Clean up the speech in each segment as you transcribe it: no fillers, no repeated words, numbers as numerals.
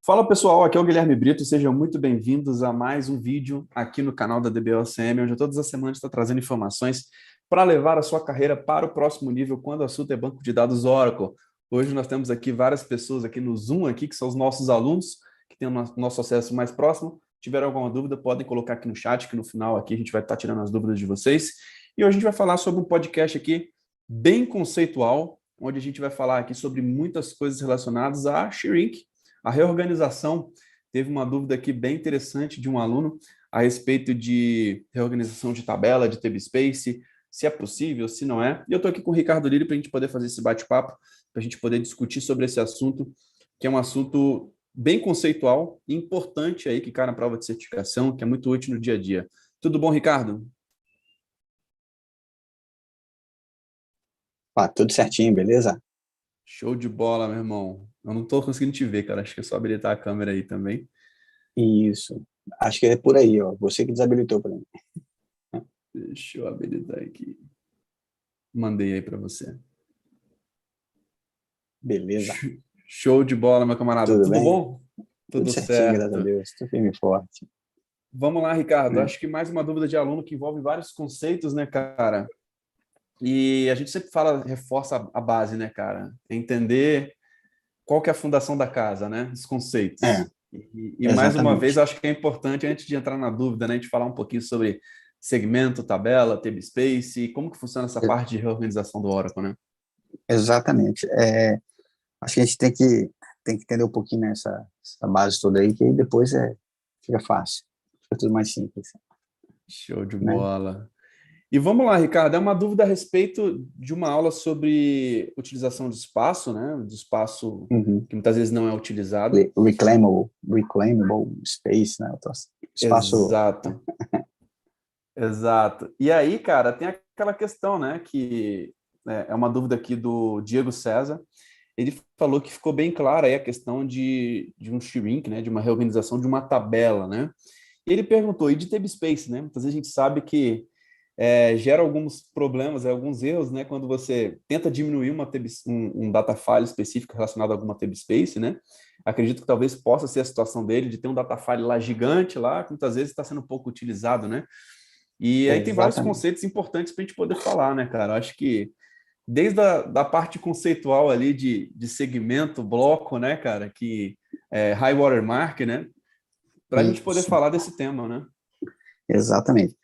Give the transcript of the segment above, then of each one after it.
Fala pessoal, aqui é o Guilherme Brito, sejam muito bem-vindos a mais um vídeo aqui no canal da DBOCM, onde eu todas as semanas estou trazendo informações para levar a sua carreira para o próximo nível quando o assunto é banco de dados Oracle. Hoje nós temos aqui várias pessoas aqui no Zoom, aqui, que são os nossos alunos, que têm o nosso acesso mais próximo. Se tiver alguma dúvida, podem colocar aqui no chat, que no final aqui a gente vai estar tirando as dúvidas de vocês. E hoje a gente vai falar sobre um podcast aqui bem conceitual, onde a gente vai falar aqui sobre muitas coisas relacionadas a Shrink, a reorganização. Teve uma dúvida aqui bem interessante de um aluno a respeito de reorganização de tabela, de TabSpace, se é possível, se não é. E eu estou aqui com o Ricardo Liri para a gente poder fazer esse bate-papo, para a gente poder discutir sobre esse assunto, que é um assunto bem conceitual e importante aí, que cai na prova de certificação, que é muito útil no dia a dia. Tudo bom, Ricardo? Tudo certinho, beleza? Show de bola, meu irmão. Eu não estou conseguindo te ver, cara. Acho que é só habilitar a câmera aí também. Isso. Acho que é por aí, ó. Você que desabilitou para mim. Deixa eu habilitar aqui. Mandei aí para você. Beleza. Show de bola, meu camarada. Tudo Tudo bem? bom? Tudo Tudo certinho, graças a certo. Deus. Tudo firme e forte. Vamos lá, Ricardo. Né? Acho que mais uma dúvida de aluno que envolve vários conceitos, né, cara? E a gente sempre fala, reforça a base, né, cara? Entender qual que é a fundação da casa, né? Os É, conceitos. E mais uma vez, exatamente. acho que é importante, antes de entrar na dúvida, né, a gente falar um pouquinho sobre segmento, tabela, TabSpace, e como que funciona essa E- parte de reorganização do Oracle, né? Exatamente. Acho que a gente tem que entender um pouquinho essa base toda aí, que aí depois fica fácil. Fica tudo mais simples, Show de né? bola. E vamos lá, Ricardo, é uma dúvida a respeito de uma aula sobre utilização de espaço, né? De espaço Uhum. que muitas vezes não é utilizado. Reclaimable space, né? Espaço. Exato, exato. E aí, cara, tem aquela questão, né? Que é uma dúvida aqui do Diego César. Ele falou que ficou bem clara aí a questão de um shrink, né? De uma reorganização de uma tabela, né? E ele perguntou, e de TabSpace, né? Muitas vezes a gente sabe que gera alguns problemas, alguns erros, né? Quando você tenta diminuir um data file específico relacionado a alguma TabSpace, né? Acredito que talvez possa ser a situação dele de ter um data file lá gigante lá, que muitas vezes está sendo pouco utilizado, né? E aí tem vários Exatamente. conceitos importantes para a gente poder falar, né, cara? Eu acho que desde da parte conceitual ali de segmento, bloco, né, cara, que é high watermark, né, para a gente poder Isso. falar desse tema, né? Exatamente.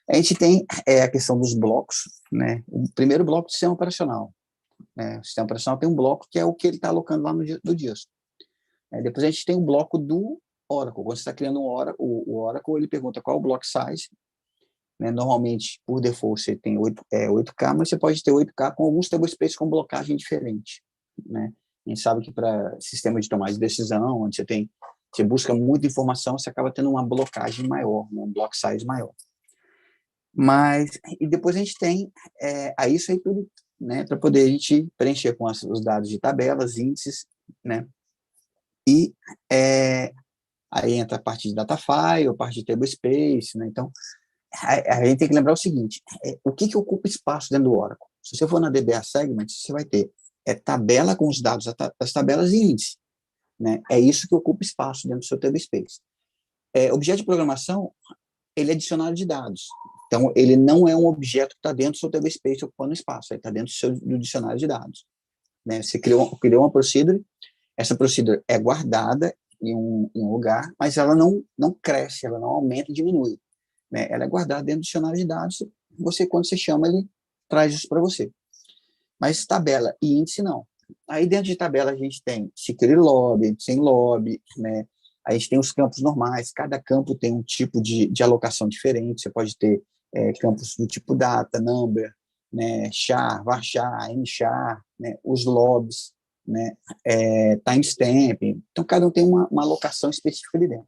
A gente tem a questão dos blocos, né? O primeiro bloco do sistema operacional, né? O sistema operacional tem um bloco que é o que ele está alocando lá no DIOS. Depois a gente tem um bloco do Oracle. Quando você está criando o Oracle, ele pergunta qual é o block size, né? Normalmente, por default, você tem 8K, mas você pode ter 8K com alguns tablespaces com blocagem diferente, né? A gente sabe que para sistema de tomada de decisão, onde você busca muita informação, você acaba tendo uma blocagem maior, né? Um block size maior. Mas, e depois a gente tem a isso aí tudo, né, para poder a gente preencher com os dados de tabelas, índices, né, e aí entra a parte de data file, a parte de table space, né, então a gente tem que lembrar o seguinte, o que ocupa espaço dentro do Oracle? Se você for na DBA Segment, você vai ter tabela com os dados das tabelas e índice, né, é isso que ocupa espaço dentro do seu table space. Objeto de programação, ele é dicionário de dados. Então, ele não é um objeto que está dentro do seu TabSpace ocupando espaço, ele está dentro do dicionário de dados. Né? Você criou uma procedure, essa procedure é guardada em um lugar, mas ela não cresce, ela não aumenta e diminui. Né? Ela é guardada dentro do dicionário de dados, quando você chama, ele traz isso para você. Mas tabela e índice, não. Aí dentro de tabela a gente tem secret lobby, sem lobby, né? A gente tem os campos normais, cada campo tem um tipo de alocação diferente, você pode ter campos do tipo data, number, né, char, varchar, mchar, né, os lobs, né, timestamp, então cada um tem uma alocação específica ali dentro.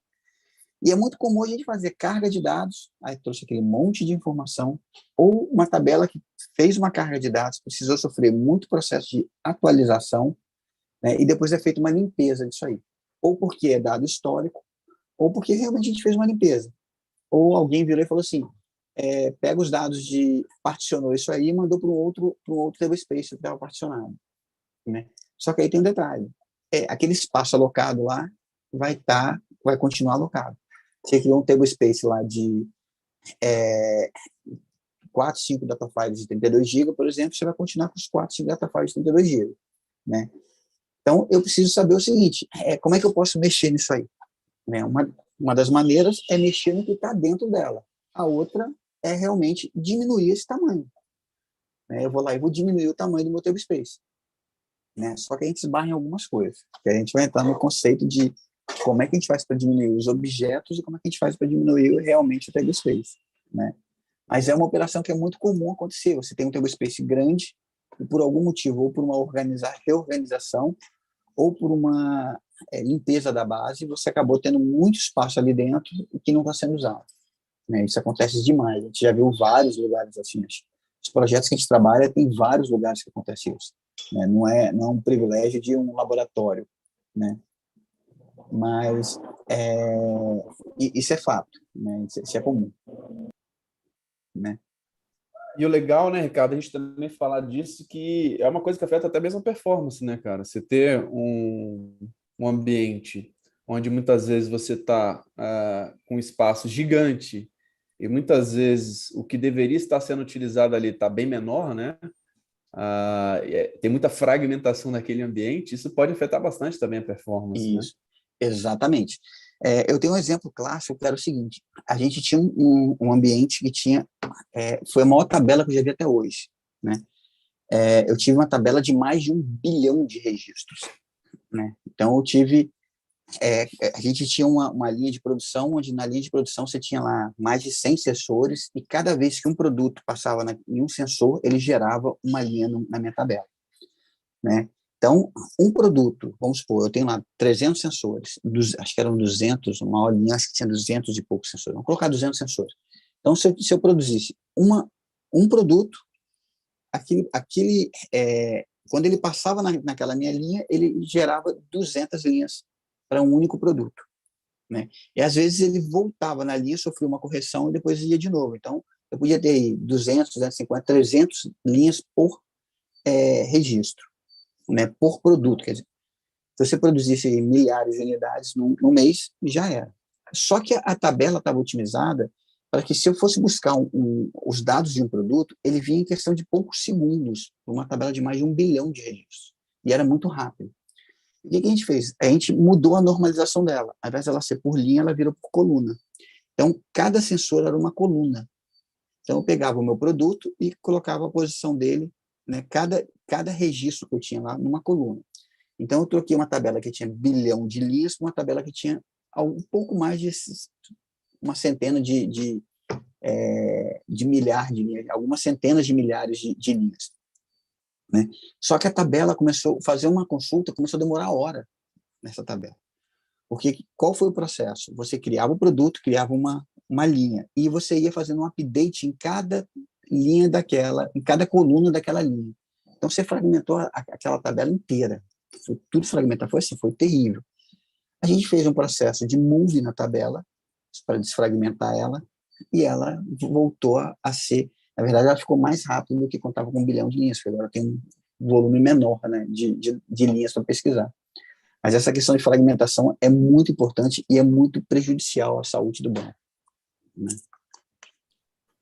E é muito comum a gente fazer carga de dados, aí trouxe aquele monte de informação, ou uma tabela que fez uma carga de dados, precisou sofrer muito processo de atualização, né, e depois é feita uma limpeza disso aí. Ou porque é dado histórico, ou porque realmente a gente fez uma limpeza. Ou alguém virou e falou assim, pega os dados particionou isso aí e mandou para um outro tablespace que estava particionado. Né? Só que aí tem um detalhe. Aquele espaço alocado lá vai continuar alocado. Você criou um tablespace lá de 4, 5 data files de 32 GB, por exemplo, você vai continuar com os 4, 5 data files de 32 GB, né? Então, eu preciso saber o seguinte, como é que eu posso mexer nisso aí? Né? Uma das maneiras é mexer no que está dentro dela. A outra é realmente diminuir esse tamanho. Né? Eu vou lá e vou diminuir o tamanho do meu tablespace. Né? Só que a gente esbarra em algumas coisas. Que a gente vai entrar no conceito de como é que a gente faz para diminuir os objetos e como é que a gente faz para diminuir realmente o tablespace. Né? Mas é uma operação que é muito comum acontecer. Você tem um tablespace grande e por algum motivo, ou por uma reorganização, ou por uma limpeza da base, você acabou tendo muito espaço ali dentro que não está sendo usado. Né? Isso acontece demais. A gente já viu vários lugares assim. Os projetos que a gente trabalha tem vários lugares que acontece isso. Né? Não é um privilégio de um laboratório. Né? Mas isso é fato. Né? Isso é comum. Né? E o legal, né, Ricardo, a gente também falar disso, que é uma coisa que afeta até mesmo a performance, né, cara? Você ter um ambiente onde muitas vezes você está com um espaço gigante e muitas vezes o que deveria estar sendo utilizado ali está bem menor, né? Tem muita fragmentação naquele ambiente, isso pode afetar bastante também a performance, né? Isso, exatamente. Eu tenho um exemplo clássico que era o seguinte: a gente tinha um ambiente que tinha, foi a maior tabela que eu já vi até hoje, né? Eu tive uma tabela de mais de 1 bilhão de registros, né? Então a gente tinha uma linha de produção, onde na linha de produção você tinha lá mais de 100 sensores e cada vez que um produto passava em um sensor, ele gerava uma linha na minha tabela, né? Então, um produto, vamos supor, eu tenho lá 300 sensores, acho que eram 200, uma horinha, acho que tinha 200 e poucos sensores. Vamos colocar 200 sensores. Então, se eu produzisse um produto, quando ele passava naquela minha linha, ele gerava 200 linhas para um único produto. Né? E, às vezes, ele voltava na linha, sofria uma correção e depois ia de novo. Então, eu podia ter 200, 250, 300 linhas por registro. Né, por produto. Quer dizer, se você produzisse milhares de unidades no mês, já era. Só que a tabela estava otimizada para que, se eu fosse buscar os dados de um produto, ele vinha em questão de poucos segundos, uma tabela de mais de 1 bilhão de registros. E era muito rápido. O que a gente fez? A gente mudou a normalização dela. Ao invés dela ser por linha, ela virou por coluna. Então, cada sensor era uma coluna. Então, eu pegava o meu produto e colocava a posição dele, né, cada registro que eu tinha lá numa coluna. Então, eu troquei uma tabela que tinha 1 bilhão de linhas por uma tabela que tinha um pouco mais de uma centena de milhares de linhas, algumas centenas de milhares de linhas. Né? Só que a tabela começou a fazer uma consulta, começou a demorar hora nessa tabela. Porque qual foi o processo? Você criava o produto, criava uma linha, e você ia fazendo um update em cada linha em cada coluna daquela linha. Então, você fragmentou aquela tabela inteira. Tudo fragmentado, foi terrível. A gente fez um processo de move na tabela, para desfragmentar ela, e ela voltou a ser, na verdade, ela ficou mais rápida do que contava com 1 bilhão de linhas, porque agora tem um volume menor, né, de linhas para pesquisar. Mas essa questão de fragmentação é muito importante e é muito prejudicial à saúde do banco. Né?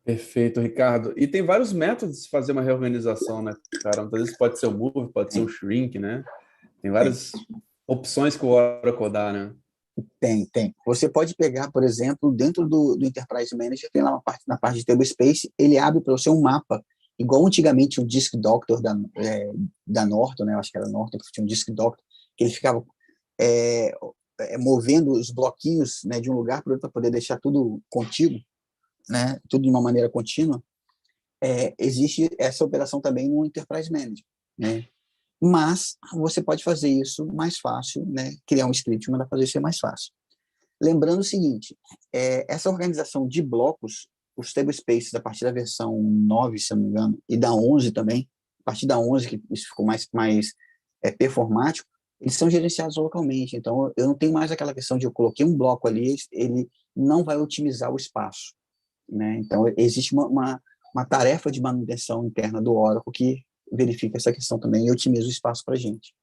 Perfeito, Ricardo. E tem vários métodos de se fazer uma reorganização, né, cara? Muitas vezes pode ser o Move, pode ser o Shrink, né? Tem várias opções que o Oracle dá, né? Tem. Você pode pegar, por exemplo, dentro do Enterprise Manager, tem lá na parte de Tablespace, ele abre para você um mapa, igual antigamente o Disk Doctor da Norton, né? Eu acho que era Norton que tinha um Disk Doctor, que ele ficava movendo os bloquinhos, né, de um lugar para outro para poder deixar tudo contigo, né? Tudo de uma maneira contínua. Existe essa operação também no Enterprise Manager, né? Mas você pode fazer isso mais fácil, né? Criar um script e mandar fazer isso mais fácil. Lembrando o seguinte, essa organização de blocos, os tablespaces a partir da versão 9, se eu não me engano, e da 11 também, a partir da 11 que isso ficou mais performático, eles são gerenciados localmente. Então, eu não tenho mais aquela questão de eu coloquei um bloco ali, ele não vai otimizar o espaço. Né? Então, existe uma tarefa de manutenção interna do Oracle que verifica essa questão também e otimiza o espaço para a gente.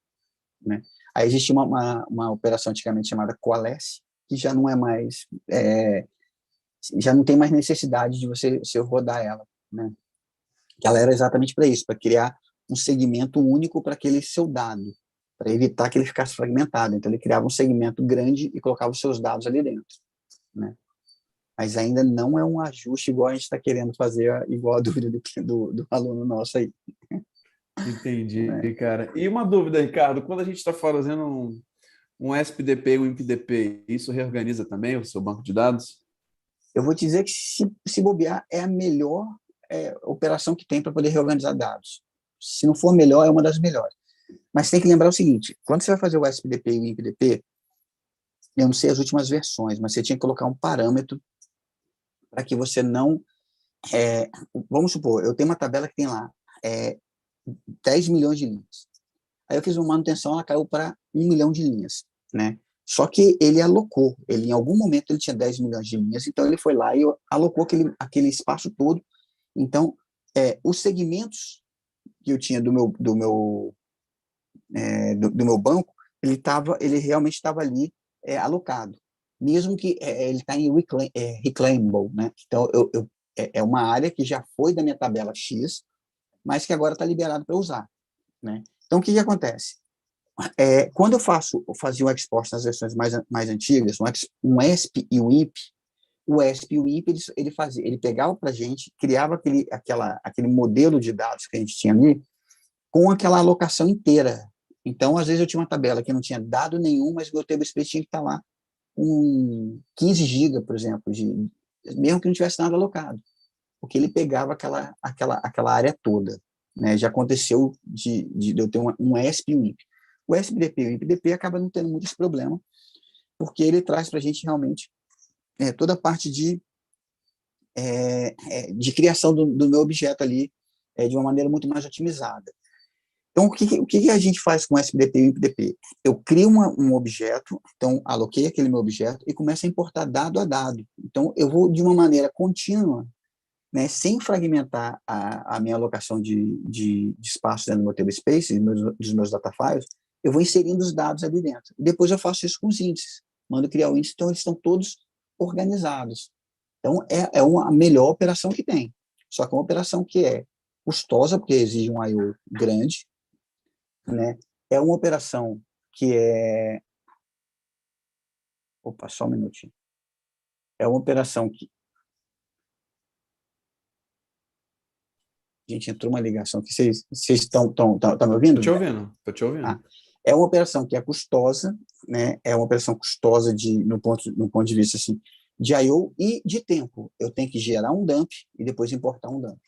Né? Aí existia uma operação antigamente chamada Coalesce, que já não é mais, já não tem mais necessidade de você rodar ela, né? Que ela era exatamente para isso, para criar um segmento único para aquele seu dado, para evitar que ele ficasse fragmentado. Então, ele criava um segmento grande e colocava os seus dados ali dentro, né? Mas ainda não é um ajuste igual a gente está querendo fazer, igual a dúvida do aluno nosso aí. Entendi, Né? cara. E uma dúvida, Ricardo, quando a gente está fazendo um SPDP e um IMPDP, isso reorganiza também o seu banco de dados? Eu vou te dizer que, se bobear, é a melhor operação que tem para poder reorganizar dados. Se não for melhor, é uma das melhores. Mas tem que lembrar o seguinte, quando você vai fazer o SPDP e o IMPDP, eu não sei as últimas versões, mas você tinha que colocar um parâmetro para que você não... vamos supor, eu tenho uma tabela que tem lá 10 milhões de linhas. Aí eu fiz uma manutenção, ela caiu para 1 milhão de linhas, né? Só que ele alocou, em algum momento ele tinha 10 milhões de linhas, então ele foi lá e alocou aquele espaço todo. Então, os segmentos que eu tinha do meu banco, ele realmente estava ali alocado, mesmo que ele está em reclaimable, né? Então, é uma área que já foi da minha tabela X, mas que agora está liberado para usar, né? Então, o que acontece? Quando eu fazia o export nas versões mais antigas, um ESP e o IMP, o ESP e o IMP, ele pegava para a gente, criava aquele modelo de dados que a gente tinha ali, com aquela alocação inteira. Então, às vezes, eu tinha uma tabela que não tinha dado nenhum, mas o meu table space tinha que estar lá com 15 GB, por exemplo, mesmo que não tivesse nada alocado, porque ele pegava aquela área toda, né? Já aconteceu de eu ter um ESP e um IMP. O SBDP e o IPDP acaba não tendo muitos problemas, porque ele traz para a gente realmente toda a parte de criação do meu objeto ali de uma maneira muito mais otimizada. Então, o que a gente faz com o SBDP e o IPDP? Eu crio um objeto, então aloquei aquele meu objeto e começo a importar dado a dado. Então, eu vou de uma maneira contínua, né, sem fragmentar a minha alocação de espaço dentro do meu table space, dos meus data files, eu vou inserindo os dados ali dentro. Depois eu faço isso com os índices. Mando criar o índice, então eles estão todos organizados. Então, é uma melhor operação que tem. Só que é uma operação que é custosa, porque exige um I/O grande, né? É uma operação que é... Opa, só um minutinho. É uma operação que... Gente, entrou uma ligação aqui. Vocês estão me Tô ouvindo? te ouvindo, tô te Ah, ouvindo. é uma operação que é custosa, né? É uma operação custosa no ponto de vista assim, de I/O e de tempo. Eu tenho que gerar um dump e depois importar um dump,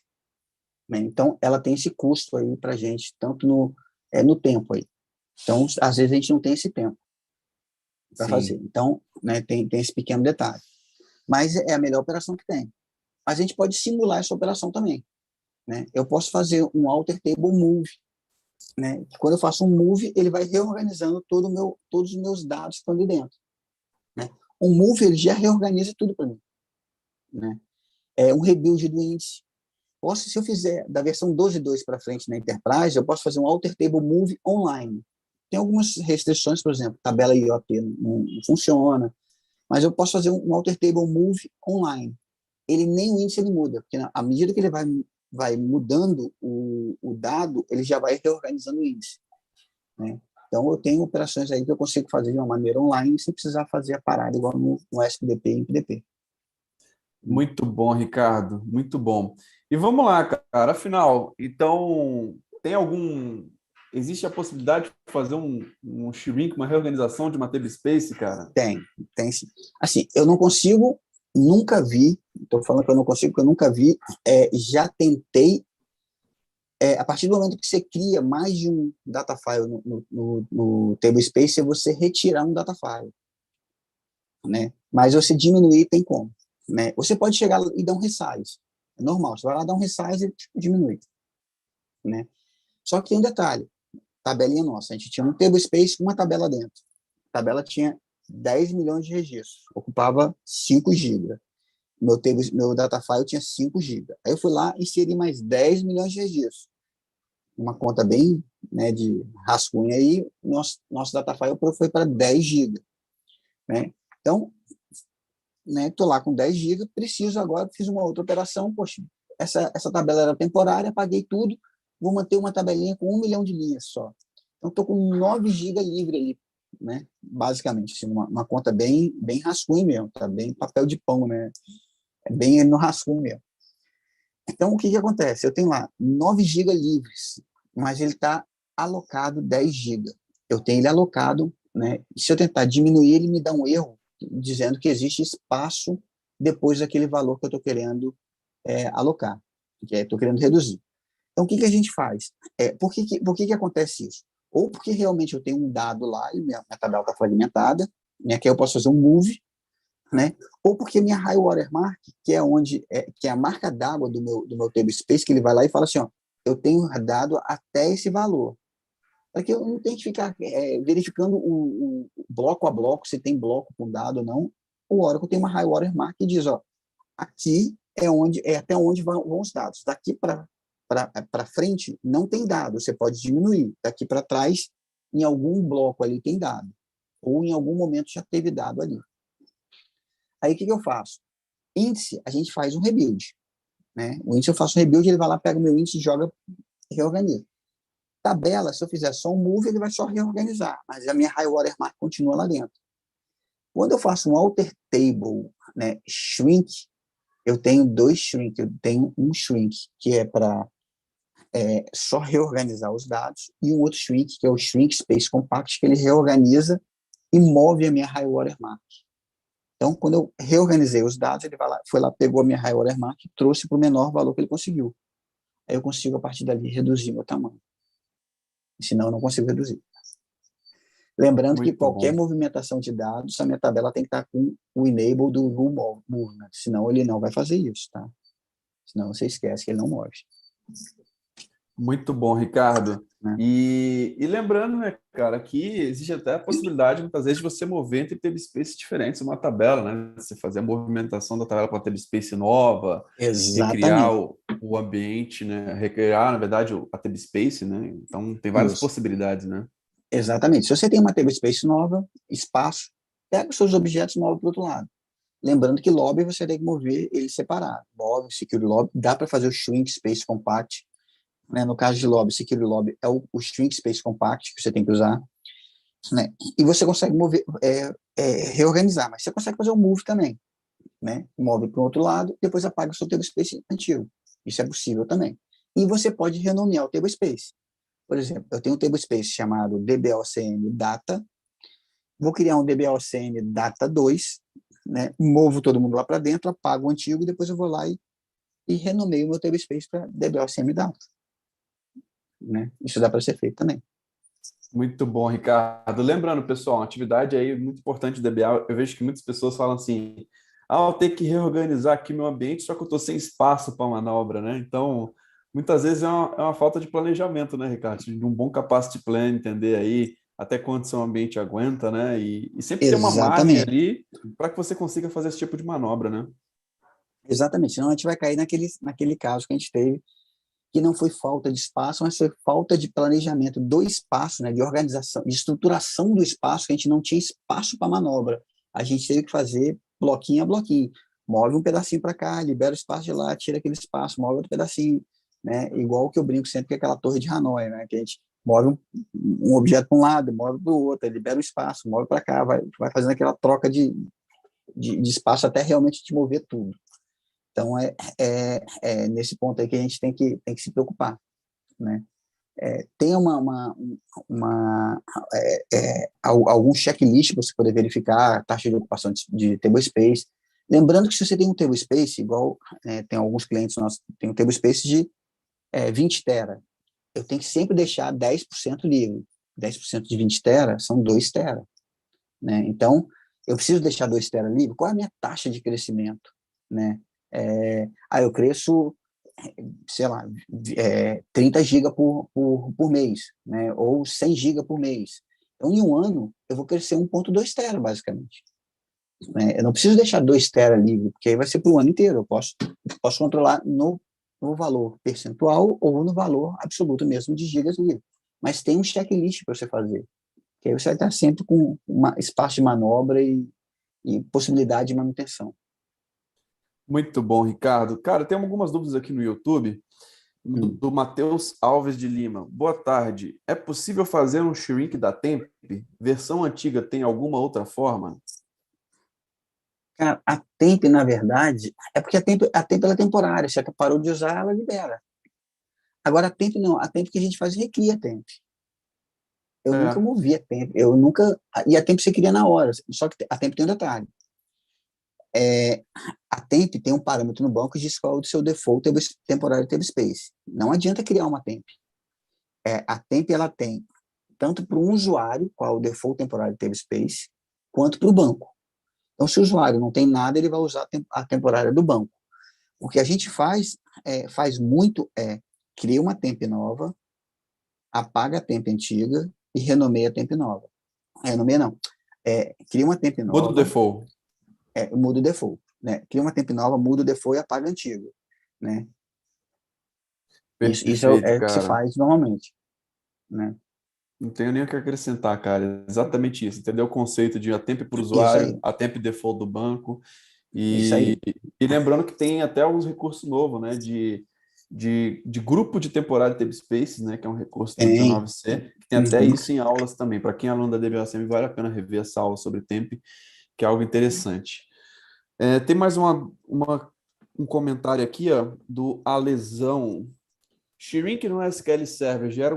né? Então, ela tem esse custo aí para a gente, tanto no tempo aí. Então, às vezes a gente não tem esse tempo para fazer. Sim. Então, né, tem esse pequeno detalhe. Mas é a melhor operação que tem. Mas a gente pode simular essa operação também, né? Eu posso fazer um alter table move, né? Quando eu faço um move, ele vai reorganizando todos os meus dados que estão ali dentro, né? Um move, ele já reorganiza tudo para mim, né? Um rebuild do índice. Se eu fizer da versão 12.2 para frente na Enterprise, eu posso fazer um alter table move online. Tem algumas restrições, por exemplo, tabela IoT não funciona, mas eu posso fazer um alter table move online. Ele nem o índice ele muda, porque à medida que ele vai mudando o dado, ele já vai reorganizando o índice, né? Então, eu tenho operações aí que eu consigo fazer de uma maneira online sem precisar fazer a parada igual no SPDP e MPDP. Muito bom, Ricardo, muito bom. E vamos lá, cara, afinal, então, existe a possibilidade de fazer um shrink, uma reorganização de uma table space, cara? Tem sim. Assim, eu não consigo, nunca vi, estou falando que eu não consigo, porque eu nunca vi, já tentei, a partir do momento que você cria mais de um data file no table space, é você retirar um data file, né? Mas você diminuir tem como, né? Você pode chegar e dar um resize, é normal, você vai lá dar um resize e diminui, né? Só que tem um detalhe, tabelinha nossa, a gente tinha um table space com uma tabela dentro. A tabela tinha 10 milhões de registros, ocupava 5 GB. Meu data file tinha 5 GB. Aí eu fui lá e inseri mais 10 milhões de registros. Uma conta bem, né, de rascunho aí, nosso datafile foi para 10 GB, né? Então, né, estou lá com 10 GB, preciso agora, fiz uma outra operação, poxa, essa tabela era temporária, apaguei tudo, vou manter uma tabelinha com 1 milhão de linhas só. Então, estou com 9 GB livre ali, né? Basicamente, assim, uma conta bem rascunho mesmo, tá? Bem papel de pão, né? É bem no rascunho mesmo. Então, o que que acontece? Eu tenho lá 9 GB livres, mas ele está alocado 10 GB. Eu tenho ele alocado, né? E se eu tentar diminuir, ele me dá um erro dizendo que existe espaço depois daquele valor que eu estou querendo alocar, que estou querendo reduzir. Então, o que que a gente faz? Por que que acontece isso? Ou porque realmente eu tenho um dado lá e minha tabela está fragmentada, né, que aí eu posso fazer um move, né? Ou porque minha high water mark, que é a marca d'água do meu table space, que ele vai lá e fala assim, ó, eu tenho dado até esse valor. Para que eu não tenha que ficar verificando o bloco a bloco, se tem bloco com dado ou não. O Oracle tem uma high water mark que diz, ó, aqui é até onde vão os dados. Daqui para frente não tem dado, você pode diminuir. Daqui para trás, em algum bloco ali tem dado. Ou em algum momento já teve dado ali. Aí o que eu faço? Índice, a gente faz um rebuild. Né? O índice eu faço um rebuild, ele vai lá, pega o meu índice, joga e reorganiza. Tabela, se eu fizer só um move, ele vai só reorganizar, mas a minha high water mark continua lá dentro. Quando eu faço um alter table, né, shrink, eu tenho dois shrink. Eu tenho um shrink que é para só reorganizar os dados e um outro shrink, que é o shrink space compact, que ele reorganiza e move a minha high water mark. Então, quando eu reorganizei os dados, ele foi lá, pegou a minha high water mark e trouxe para o menor valor que ele conseguiu. Aí eu consigo, a partir dali, reduzir meu tamanho. Senão, eu não consigo reduzir. Lembrando que Muito qualquer bom. movimentação de dados, a minha tabela tem que estar com o enable do rule movement, senão ele não vai fazer isso, tá? Senão você esquece que ele não move. Muito bom, Ricardo. Né? E lembrando, né, cara, que existe até a possibilidade, muitas vezes, de você mover entre table space diferentes uma tabela, né? Você fazer a movimentação da tabela para uma table space nova, recriar Exatamente. o ambiente, né? Recriar, na verdade, a table space, né? Então, tem várias Isso. possibilidades, né? Exatamente. Se você tem uma table space nova, espaço, pega os seus objetos e move para o outro lado. Lembrando que lobby você tem que mover ele separado. Lobby, security lobby, dá para fazer o shrink space compact. Né? No caso de lobby, security lobby é o shrink space compact que você tem que usar. Né? E você consegue mover, reorganizar, mas você consegue fazer um move também. Né? Move para o outro lado, depois apaga o seu table space antigo. Isso é possível também. E você pode renomear o table space. Por exemplo, eu tenho um table space chamado DBOCM Data, vou criar um DBOCM Data 2, né? Movo todo mundo lá para dentro, apago o antigo e depois eu vou lá e renomeio o meu table space para DBOCM Data. Né? Isso dá para ser feito também. Muito bom, Ricardo. Lembrando, pessoal, uma atividade aí muito importante do DBA, eu vejo que muitas pessoas falam assim, eu tenho que reorganizar aqui meu ambiente, só que eu estou sem espaço para manobra, né? Então, muitas vezes é uma falta de planejamento, né, Ricardo? De um bom capacity plan, entender aí até quanto seu ambiente aguenta, né? E sempre ter uma margem Exatamente. ali para que você consiga fazer esse tipo de manobra, né? Exatamente. Senão a gente vai cair naquele caso que a gente teve, que não foi falta de espaço, mas foi falta de planejamento do espaço, né, de organização, de estruturação do espaço, que a gente não tinha espaço para manobra. A gente teve que fazer bloquinho a bloquinho. Move um pedacinho para cá, libera o espaço de lá, tira aquele espaço, move outro pedacinho. Né? Igual que eu brinco sempre que é aquela torre de Hanoi, né? Que a gente move um objeto para um lado, move para o outro, libera o espaço, move para cá, vai fazendo aquela troca de espaço até realmente te mover tudo. Então, nesse ponto aí que a gente tem que se preocupar. Né? Tem algum checklist para você poder verificar a taxa de ocupação de table space. Lembrando que se você tem um table space, igual tem alguns clientes nossos, tem um table space de 20 tera, eu tenho que sempre deixar 10% livre. 10% de 20 tera são 2 tera. Né? Então, eu preciso deixar 2 tera livre. Qual é a minha taxa de crescimento? Né? Eu cresço, sei lá, 30 GB por mês, né? Ou 100 GB por mês. Então, em um ano, eu vou crescer 1,2 tera, basicamente. Né? Eu não preciso deixar 2 tera livre, porque aí vai ser para o ano inteiro. Eu posso controlar no valor percentual ou no valor absoluto mesmo de gigas livre. mas tem um checklist para você fazer, que aí você vai estar sempre com espaço de manobra e possibilidade de manutenção. Muito bom, Ricardo. Cara, tem algumas dúvidas aqui no YouTube, Hum. do Matheus Alves de Lima. Boa tarde. É possível fazer um shrink da Temp? Versão antiga tem alguma outra forma? Cara, a temp, na verdade, é porque a temp ela é temporária, se você parou de usar, ela libera. Agora, a temp não, a temp que a gente faz recria a temp. Eu nunca É. movi a temp, eu nunca. E a temp você cria na hora, só que a temp tem um detalhe. É, a temp tem um parâmetro no banco que diz qual é o seu default temporário table space. Não adianta criar uma temp. A temp ela tem tanto para um usuário, qual é o default temporário table space, quanto para o banco. Então, se o usuário não tem nada, ele vai usar a temporária do banco. O que a gente faz muito cria uma temp nova, apaga a temp antiga e renomeia a temp nova. Renomeia não. Cria uma temp Muda o nova, default. muda o default. Né? Cria uma temp nova, muda o default e apaga a antiga. Né? Isso Perfeito, é o que se cara. faz normalmente. Né? Não tenho nem o que acrescentar, cara. Exatamente isso. Entendeu o conceito de a temp para o Isso usuário, aí. a temp default do banco. Isso E, aí. e lembrando que tem até alguns recursos novos, né? De grupo de temporada table spaces, né? Que é um recurso do Tem. 19C, que tem até Uhum. isso em aulas também. Para quem é aluno da DBOSM, vale a pena rever essa aula sobre temp, que é algo interessante. Tem mais um comentário aqui, ó, do Alesão. Shrink no SQL Server gera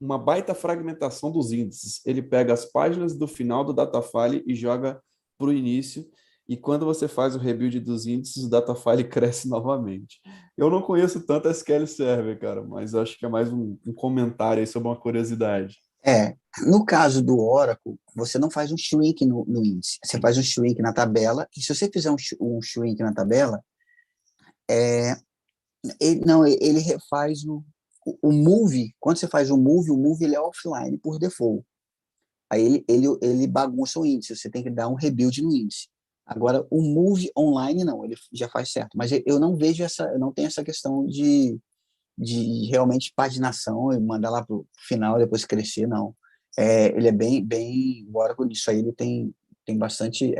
uma baita fragmentação dos índices. Ele pega as páginas do final do datafile e joga para o início. E quando você faz o rebuild dos índices, o datafile cresce novamente. Eu não conheço tanto SQL Server, cara, mas acho que é mais um comentário aí sobre uma curiosidade. No caso do Oracle, você não faz um shrink no índice, você faz um shrink na tabela, e se você fizer um shrink na tabela, é, não, ele refaz o move, quando você faz o move ele é offline por default. Aí ele bagunça o índice, você tem que dar um rebuild no índice. Agora, o move online, não, ele já faz certo. Mas eu não vejo eu não tenho essa questão de realmente paginação e mandar lá para o final e depois crescer, não. Ele é bem, o Oracle nisso aí, ele tem bastante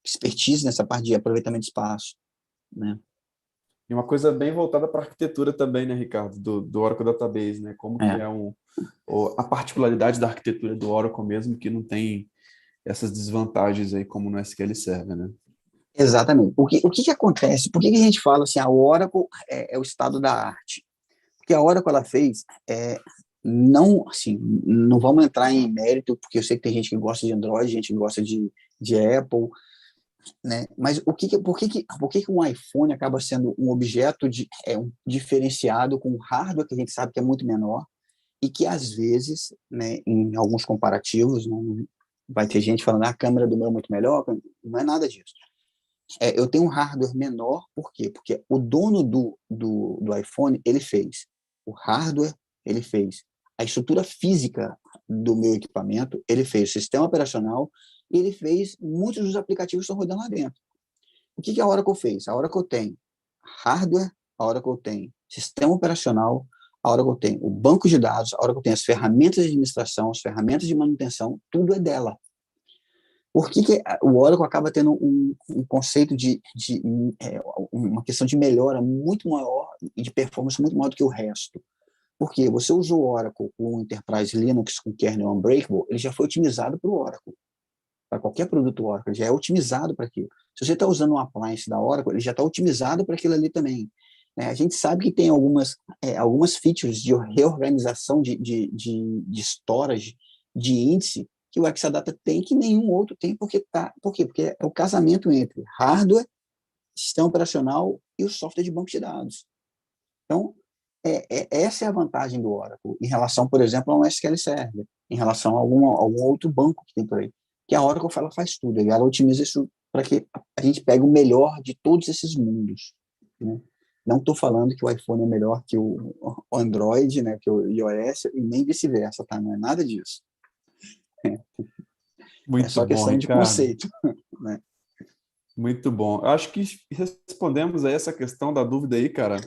expertise nessa parte de aproveitamento de espaço, né? E uma coisa bem voltada para a arquitetura também, né, Ricardo, do Oracle Database, né? Como que É, é a particularidade da arquitetura do Oracle mesmo, que não tem essas desvantagens aí como no SQL Server, né? exatamente. O que acontece? Por que a gente fala assim, a Oracle é o estado da arte? Porque a Oracle ela fez, não, assim, não vamos entrar em mérito, porque eu sei que tem gente que gosta de Android, gente que gosta de Apple, né? Mas por que um iPhone acaba sendo um objeto um diferenciado com um hardware que a gente sabe que é muito menor e que às vezes, né, em alguns comparativos, né, vai ter gente falando a câmera do meu é muito melhor, não é nada disso. Eu tenho um hardware menor, por quê? Porque o dono do iPhone, ele fez o hardware, ele fez a estrutura física do meu equipamento, ele fez o sistema operacional e ele fez muitos dos aplicativos que estão rodando lá dentro. O que a Oracle fez? A Oracle tem hardware, a Oracle tem sistema operacional, a Oracle tem o banco de dados, a Oracle tem as ferramentas de administração, as ferramentas de manutenção, tudo é dela. Por que o Oracle acaba tendo um conceito uma questão de melhora muito maior e de performance muito maior do que o resto? Porque você usou o Oracle com o Enterprise Linux, com kernel Unbreakable, ele já foi otimizado para o Oracle. Para qualquer produto Oracle, já é otimizado para aquilo. Se você está usando um appliance da Oracle, ele já está otimizado para aquilo ali também. A gente sabe que tem algumas features de reorganização de storage, de índice, que o Exadata tem que nenhum outro tem, por quê? Porque é o casamento entre hardware, sistema operacional e o software de banco de dados. Então, essa é a vantagem do Oracle em relação, por exemplo, a um SQL Server, em relação a algum outro banco que tem por aí. Que a Oracle faz tudo, ela otimiza isso para que a gente pegue o melhor de todos esses mundos. Né? Não estou falando que o iPhone é melhor que o Android, né, que o iOS, e nem vice-versa, tá? Não é nada disso. É Muito só bom, questão de Ricardo. conceito. Né? Muito bom. Eu acho que respondemos a essa questão da dúvida aí, cara.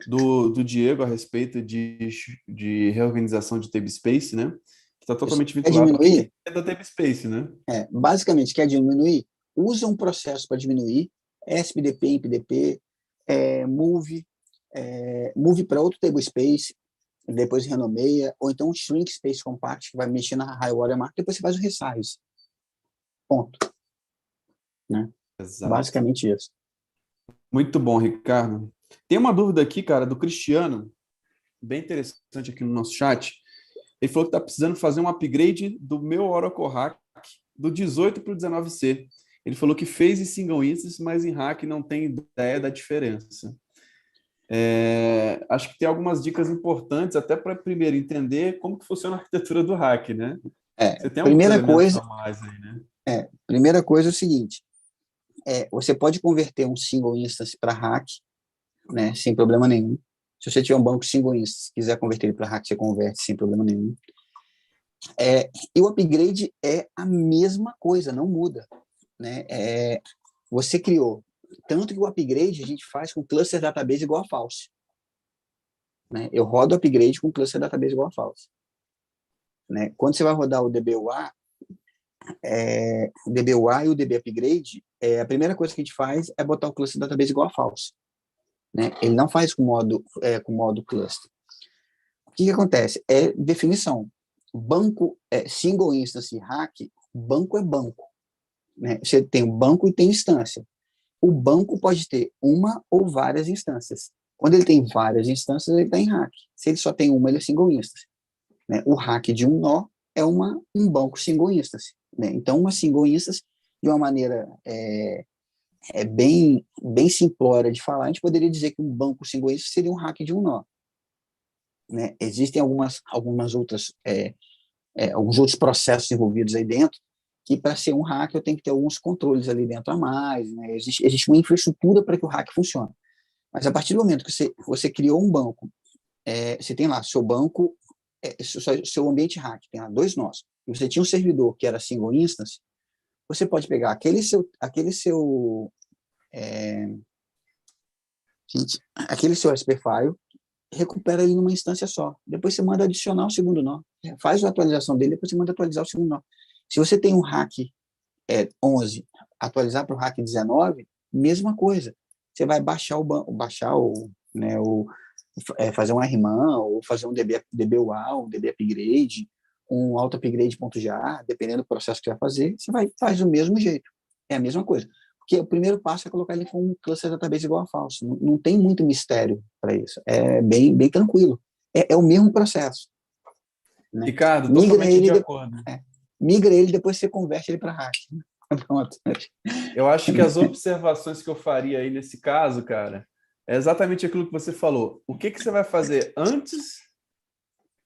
do Diego a respeito de reorganização de Tablespace, né? Que está Isso. totalmente Quer vinculado ao que diminuir? é da Tablespace, né? Basicamente, quer diminuir? Usa um processo para diminuir, SPDP, MPDP, move, move para outro tablespace, depois renomeia, ou então um shrink space compact, que vai mexer na high watermark, depois você faz o resize. Ponto. Né? Exato. Basicamente isso. Muito bom, Ricardo. Tem uma dúvida aqui, cara, do Cristiano, bem interessante aqui no nosso chat. Ele falou que está precisando fazer um upgrade do meu Oracle Hack do 18 para o 19C. Ele falou que fez em single instance, mas em hack não tem ideia da diferença. Acho que tem algumas dicas importantes, até para primeiro entender como que funciona a arquitetura do hack, né? Você tem alguns Primeira elementos coisa, a mais aí, né? primeira coisa é o seguinte, você pode converter um single instance para hack, né, sem problema nenhum. Se você tiver um banco single instance, quiser converter ele para hack, você converte sem problema nenhum. E o upgrade é a mesma coisa, não muda. Né? Você criou. Tanto que o upgrade a gente faz com cluster database igual a false. Né? Eu rodo o upgrade com cluster database igual a false. Né? Quando você vai rodar o DBUA, o DBUA e o DB upgrade, a primeira coisa que a gente faz é botar o cluster database igual a false. Né? Ele não faz com modo cluster. O que acontece? É definição. Banco single instance hack, banco é banco. Né? Você tem um banco e tem instância. O banco pode ter uma ou várias instâncias. Quando ele tem várias instâncias, ele está em hack. Se ele só tem uma, ele é single instance. Né? O hack de um nó é um banco single instance. Né? Então, uma single instance, de uma maneira bem simplória de falar, a gente poderia dizer que um banco single instance seria um hack de um nó. Né? Existem alguns outros processos envolvidos aí dentro, que para ser um hack eu tenho que ter alguns controles ali dentro a mais, né? Existe uma infraestrutura para que o hack funcione. Mas a partir do momento que você criou um banco, você tem lá seu banco, seu ambiente hack, tem lá 2 nós, e você tinha um servidor que era single instance, você pode pegar aquele seu SP file, recupera ele numa instância só. Depois você manda adicionar o segundo nó. Faz a atualização dele, depois você manda atualizar o segundo nó. Se você tem um hack 11, atualizar para o hack 19, mesma coisa. Você vai baixar fazer um RMAN, ou fazer um DBUA, um DB upgrade, um auto upgrade.jar, dependendo do processo que você vai fazer, faz do mesmo jeito. É a mesma coisa. Porque o primeiro passo é colocar ele com um cluster database igual a falso. Não tem muito mistério para isso. É bem tranquilo. É o mesmo processo. Né? Ricardo, Migra totalmente de ele, acordo. migra ele, depois você converte ele para hack. Pronto. Eu acho que as observações que eu faria aí nesse caso, cara, é exatamente aquilo que você falou. O que você vai fazer antes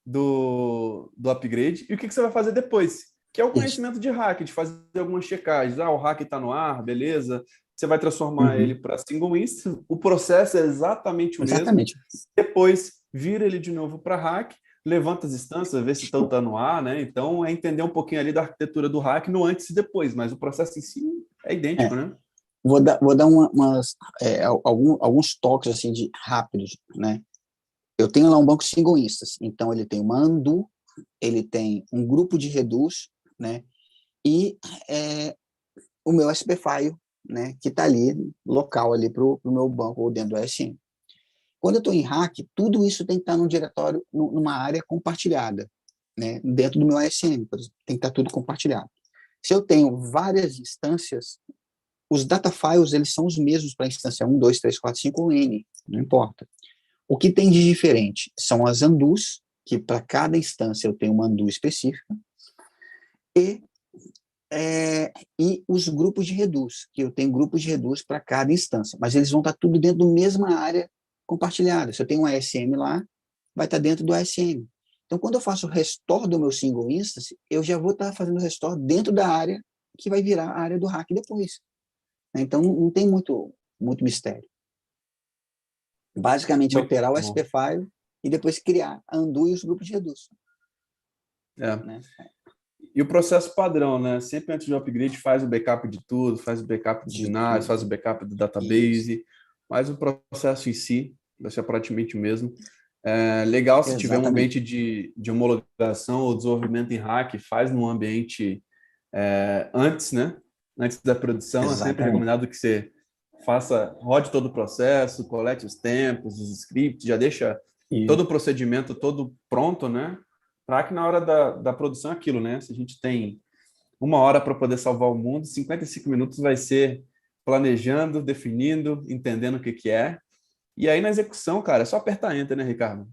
do upgrade e o que você vai fazer depois? Que é o Isso. conhecimento de hack, de fazer algumas checagens. O hack está no ar, beleza. Você vai transformar ele para single instance. O processo é exatamente o mesmo. Depois, vira ele de novo para hack, levanta as instâncias, vê se estão no ar, né? Então, é entender um pouquinho ali da arquitetura do hack no antes e depois, mas o processo em si é idêntico, né? Vou dar alguns toques assim rápidos, né? Eu tenho lá um banco single instance, então ele tem uma undo, ele tem um grupo de reduz, né? E o meu SP file, né? Que está ali local ali para o meu banco ou dentro do ASM. Quando eu estou em hack, tudo isso tem que estar num diretório, numa área compartilhada, né? Dentro do meu ASM, por exemplo, tem que estar tudo compartilhado. Se eu tenho várias instâncias, os data files eles são os mesmos para a instância 1, 2, 3, 4, 5 ou N, não importa. O que tem de diferente são as undos, que para cada instância eu tenho uma undo específica, e os grupos de reduz, que eu tenho grupos de reduz para cada instância, mas eles vão estar tudo dentro da mesma área compartilhada. Se eu tenho um ASM lá, vai estar dentro do ASM. Então, quando eu faço o restore do meu single instance, eu já vou estar fazendo o restore dentro da área que vai virar a área do hack depois. Então, não tem muito mistério. Basicamente, Muito alterar o bom. SP file e depois criar a undo e os grupos de reduz. Né? E o processo padrão, né? Sempre antes do upgrade faz o backup de tudo, faz o backup do NAS, faz o backup do database, mas o processo em si vai ser praticamente o mesmo. É legal se tiver um Exatamente. ambiente de homologação ou desenvolvimento em hack, faz num ambiente antes, né? Antes da produção, é sempre Exatamente. recomendado que você rode todo o processo, colete os tempos, os scripts, já deixa E, todo o procedimento todo pronto, né? Para que na hora da produção é aquilo, né? Se a gente tem 1 hora para poder salvar o mundo, 55 minutos vai ser planejando, definindo, entendendo o que que é. E aí na execução, cara, é só apertar Enter, né, Ricardo?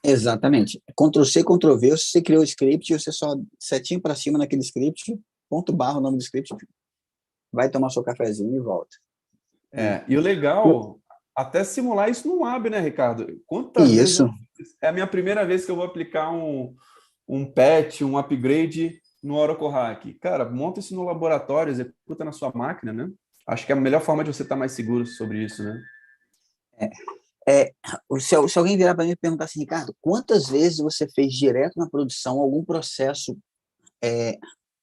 exatamente. Ctrl+C, Ctrl+V, você criou o script, você só setinho para cima naquele script, ponto barra o nome do script, vai tomar seu cafezinho e volta. Né? E o legal, até simular isso no Lab, né, Ricardo? Quantas E vezes eu isso, fiz? É a minha primeira vez que eu vou aplicar um patch, um upgrade no Oracle Hack. Cara, monta isso no laboratório, executa na sua máquina, né? Acho que é a melhor forma de você estar mais seguro sobre isso, né? é, se alguém virar para mim e perguntar assim, Ricardo, quantas vezes você fez direto na produção algum processo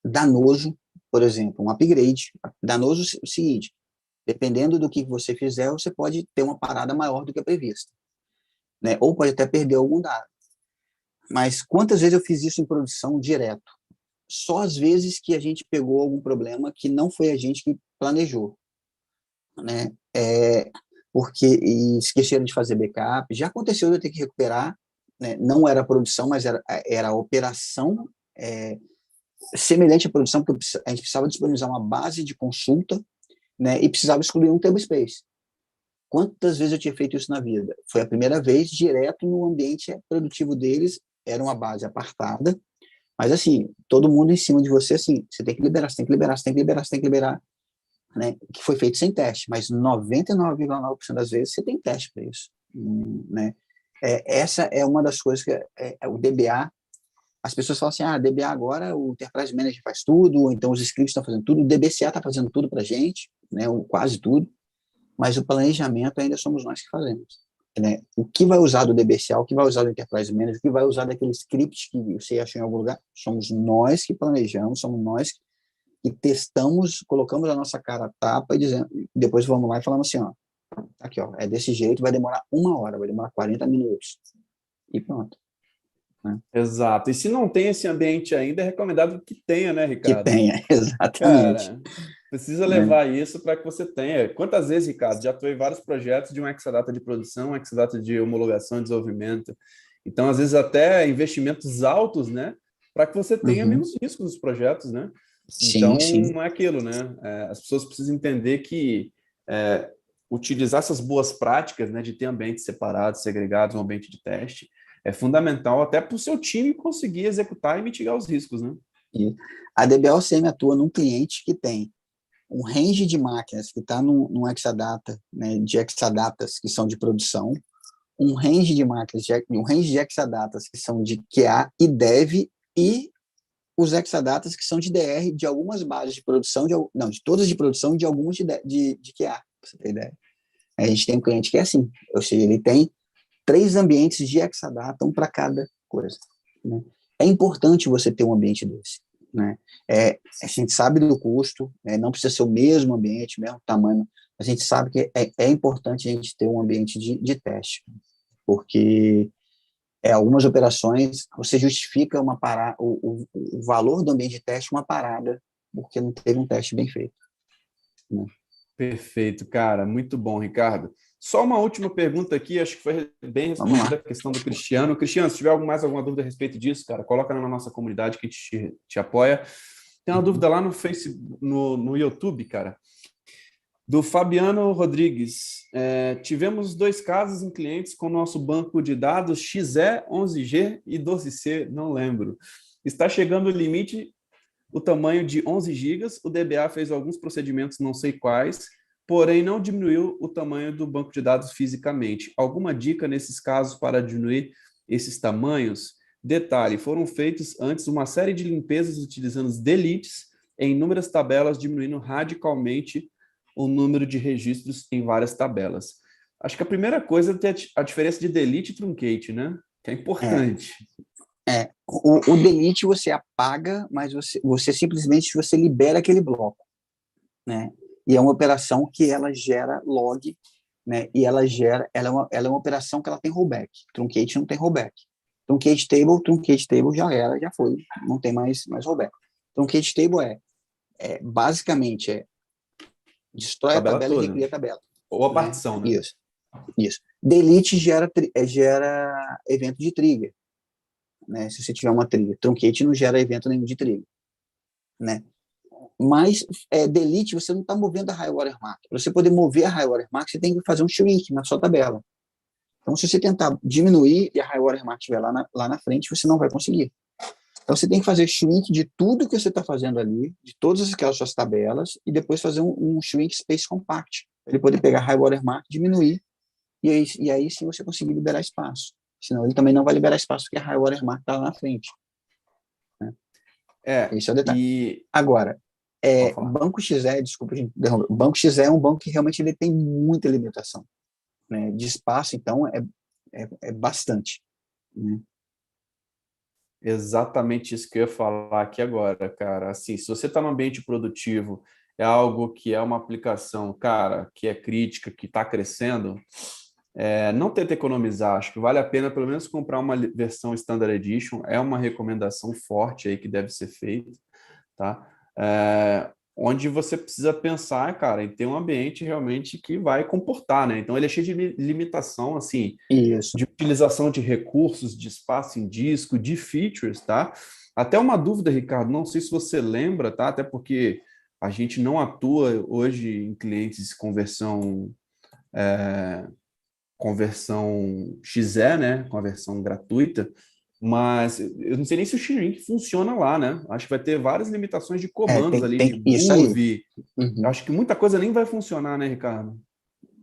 danoso, por exemplo, um upgrade, danoso é o seguinte, dependendo do que você fizer, você pode ter uma parada maior do que a prevista, né? Ou pode até perder algum dado. Mas quantas vezes eu fiz isso em produção direto? Só às vezes que a gente pegou algum problema que não foi a gente que planejou, né? Porque esqueceram de fazer backup. Já aconteceu de eu ter que recuperar, né? Não era a produção, mas era a operação semelhante à produção, porque a gente precisava disponibilizar uma base de consulta, né? E precisava excluir um tablespace. Quantas vezes eu tinha feito isso na vida? Foi a primeira vez, direto no ambiente produtivo deles, era uma base apartada, mas assim, todo mundo em cima de você, assim, você tem que liberar, você tem que liberar, você tem que liberar, você tem que liberar, né? Que foi feito sem teste, mas 99,9% das vezes você tem teste para isso, né? Essa é uma das coisas que o DBA, as pessoas falam assim, DBA agora, o Enterprise Manager faz tudo, ou então os scripts estão fazendo tudo, o DBCA está fazendo tudo para a gente, né? Quase tudo, mas o planejamento ainda somos nós que fazemos. Né? O que vai usar do DBCA, o que vai usar do Enterprise Manager, o que vai usar daquele script que você achou em algum lugar, somos nós que planejamos, somos nós que testamos, colocamos a nossa cara a tapa e dizendo, depois vamos lá e falamos assim, ó, aqui, ó, é desse jeito, vai demorar 1 hora, vai demorar 40 minutos. E pronto. Né? Exato. E se não tem esse ambiente ainda, é recomendado que tenha, né, Que Ricardo? tenha, exatamente. Cara, precisa Né? levar isso para que você tenha. Quantas vezes, Ricardo, já atuei em vários projetos de um Exadata de produção, um Exadata de homologação e desenvolvimento. Então, às vezes, até investimentos altos, né? Para que você tenha Uhum. menos risco nos projetos, né? Sim, Então, sim. não é aquilo, né? As pessoas precisam entender que utilizar essas boas práticas, né, de ter ambientes separados, segregados, um ambiente de teste, é fundamental até para o seu time conseguir executar e mitigar os riscos, né? E a DBLCM atua num cliente que tem um range de máquinas que está num Exadata, né, de Exadatas que são de produção, um range de máquinas, um range de Exadatas que são de QA e Dev, e os Exadatas que são de DR de algumas bases de produção, não, de todas de produção e de algumas de QA, pra você ter ideia. A gente tem um cliente que é assim, ou seja, ele tem 3 ambientes de Exadata, um para cada coisa. Né? É importante você ter um ambiente desse. Né? A gente sabe do custo, né? Não precisa ser o mesmo ambiente, mesmo tamanho, a gente sabe que é importante a gente ter um ambiente de teste, porque algumas operações você justifica o valor do ambiente de teste uma parada, porque não teve um teste bem feito. Né? Perfeito, cara. Muito bom, Ricardo. Só uma última pergunta aqui, acho que foi bem Vamos respondida lá. a questão do Cristiano. Cristiano, se tiver mais alguma dúvida a respeito disso, cara, coloca na nossa comunidade que a gente te apoia. Tem uma dúvida lá no Facebook, no YouTube, cara, do Fabiano Rodrigues. Tivemos 2 casos em clientes com nosso banco de dados XE, 11G e 12C, não lembro. Está chegando o limite, o tamanho de 11 gigas, o DBA fez alguns procedimentos, não sei quais, porém não diminuiu o tamanho do banco de dados fisicamente. Alguma dica nesses casos para diminuir esses tamanhos? Detalhe, foram feitos antes uma série de limpezas utilizando os deletes em inúmeras tabelas, diminuindo radicalmente o número de registros em várias tabelas. Acho que a primeira coisa é ter a diferença de delete e truncate, né? Que é importante. O delete você apaga, mas você simplesmente você libera aquele bloco, né? E é uma operação que ela gera log, né? E ela é uma operação que ela tem rollback. Truncate não tem rollback. Truncate table já foi, não tem mais rollback. Truncate table basicamente destrói a Tabela tabela e toda. recria a tabela. Ou a Né? partição, né? Isso. Delete gera evento de trigger, né? Se você tiver uma trigger. Truncate não gera evento nenhum de trigger, né? Mas delete, você não está movendo a high watermark. Para você poder mover a high watermark, você tem que fazer um shrink na sua tabela. Então, se você tentar diminuir e a high watermark estiver lá na frente, você não vai conseguir. Então, você tem que fazer shrink de tudo que você está fazendo ali, de todas aquelas suas tabelas, e depois fazer um shrink space compact, para ele poder pegar a high watermark, diminuir, e aí sim você conseguir liberar espaço. Senão ele também não vai liberar espaço, porque a high watermark está lá na frente. Né? Esse é o detalhe. E... Agora, Pode falar. Banco XE, desculpa, gente, o Banco XE é um banco que realmente ele tem muita limitação. Né? De espaço, então, é bastante. Né? Exatamente isso que eu ia falar aqui agora, cara. Assim, se você está no ambiente produtivo, é algo que é uma aplicação, cara, que é crítica, que está crescendo, não tenta economizar. Acho que vale a pena pelo menos comprar uma versão Standard Edition. É uma recomendação forte aí que deve ser feita, tá? Onde você precisa pensar, cara, em ter um ambiente realmente que vai comportar, né? Então ele é cheio de limitação, assim, Isso. de utilização de recursos, de espaço em disco, de features, tá? Até uma dúvida, Ricardo, não sei se você lembra, tá? Até porque a gente não atua hoje em clientes conversão XE, né? Com a versão gratuita, mas eu não sei nem se o Shrink funciona lá, né? Acho que vai ter várias limitações de comandos ali, de Tem isso aí. move. Uhum. Acho que muita coisa nem vai funcionar, né, Ricardo?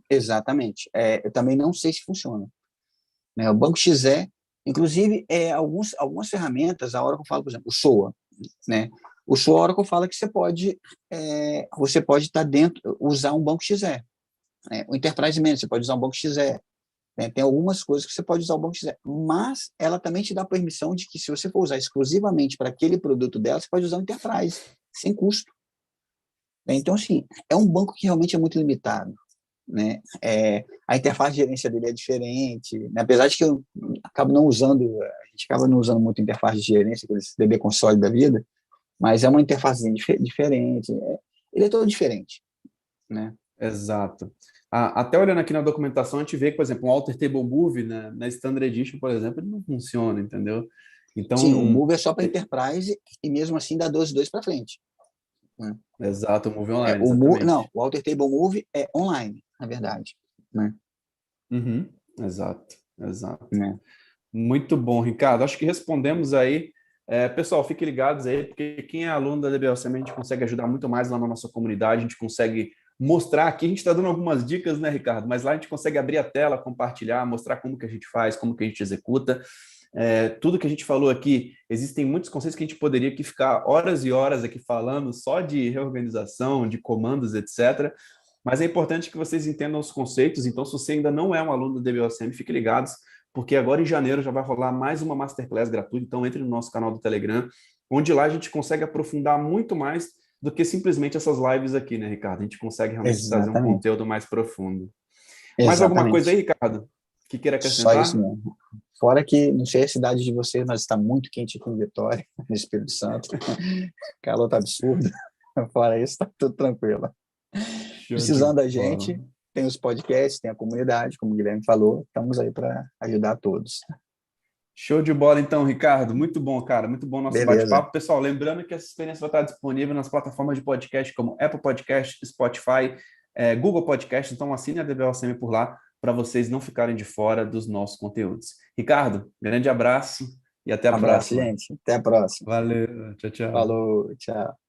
Exatamente. Eu também não sei se funciona. Né? O Banco XE, inclusive, algumas ferramentas, a Oracle fala, por exemplo, o SOA. Né? O SOA, a Oracle fala que você pode estar dentro, usar um Banco XE. Né? O Enterprise Manager, você pode usar um Banco XE. Né? Tem algumas coisas que você pode usar o Banco XE. Mas ela também te dá permissão de que, se você for usar exclusivamente para aquele produto dela, você pode usar o Enterprise, sem custo. Então, assim, é um banco que realmente é muito limitado. Né? A interface de gerência dele é diferente, né? Apesar de que eu acabo não usando, a gente acaba não usando muito interface de gerência, aqueles DB console da vida, mas é uma interface diferente, ele é todo diferente, né? Exato. Até olhando aqui na documentação, a gente vê que, por exemplo, um Alter Table Move, né, na Standard Edition, por exemplo, ele não funciona, entendeu? Sim, o Então, Move é só para Enterprise e mesmo assim dá 12.2 para frente. Né? exato, o Move Online, exatamente. Não, o Alter Table Move é online, na verdade. Né? Uhum, exato, exato. Né? Muito bom, Ricardo. Acho que respondemos aí. Pessoal, fiquem ligados aí, porque quem é aluno da DBLCM, a gente consegue ajudar muito mais lá na nossa comunidade, a gente consegue mostrar aqui, a gente está dando algumas dicas, né, Ricardo? Mas lá a gente consegue abrir a tela, compartilhar, mostrar como que a gente faz, como que a gente executa. Tudo que a gente falou aqui, existem muitos conceitos que a gente poderia aqui ficar horas e horas aqui falando, só de reorganização, de comandos, etc. Mas é importante que vocês entendam os conceitos, então se você ainda não é um aluno do DBLCM, fique ligados, porque agora em janeiro já vai rolar mais uma Masterclass gratuita, então entre no nosso canal do Telegram, onde lá a gente consegue aprofundar muito mais do que simplesmente essas lives aqui, né, Ricardo? A gente consegue realmente trazer um Exatamente. conteúdo mais profundo. Mais alguma coisa aí, Exatamente. Ricardo, que queira Só isso acrescentar? mesmo. Fora que, não sei a cidade de vocês, mas está muito quente aqui em Vitória, no Espírito Santo. O calor está absurdo. Fora isso, está tudo tranquilo. Show de Precisando da bola. gente, tem os podcasts, tem a comunidade, como o Guilherme falou, estamos aí para ajudar todos. Show de bola, então, Ricardo. Muito bom, cara. Muito bom nosso Beleza. bate-papo. Pessoal, lembrando que essa experiência vai estar disponível nas plataformas de podcast como Apple Podcast, Spotify, Google Podcast. Então, assine a DBLCM por lá para vocês não ficarem de fora dos nossos conteúdos. Ricardo, grande abraço e até a Um abraço, próxima. gente. Até a próxima. Valeu. Tchau, tchau. Falou, tchau.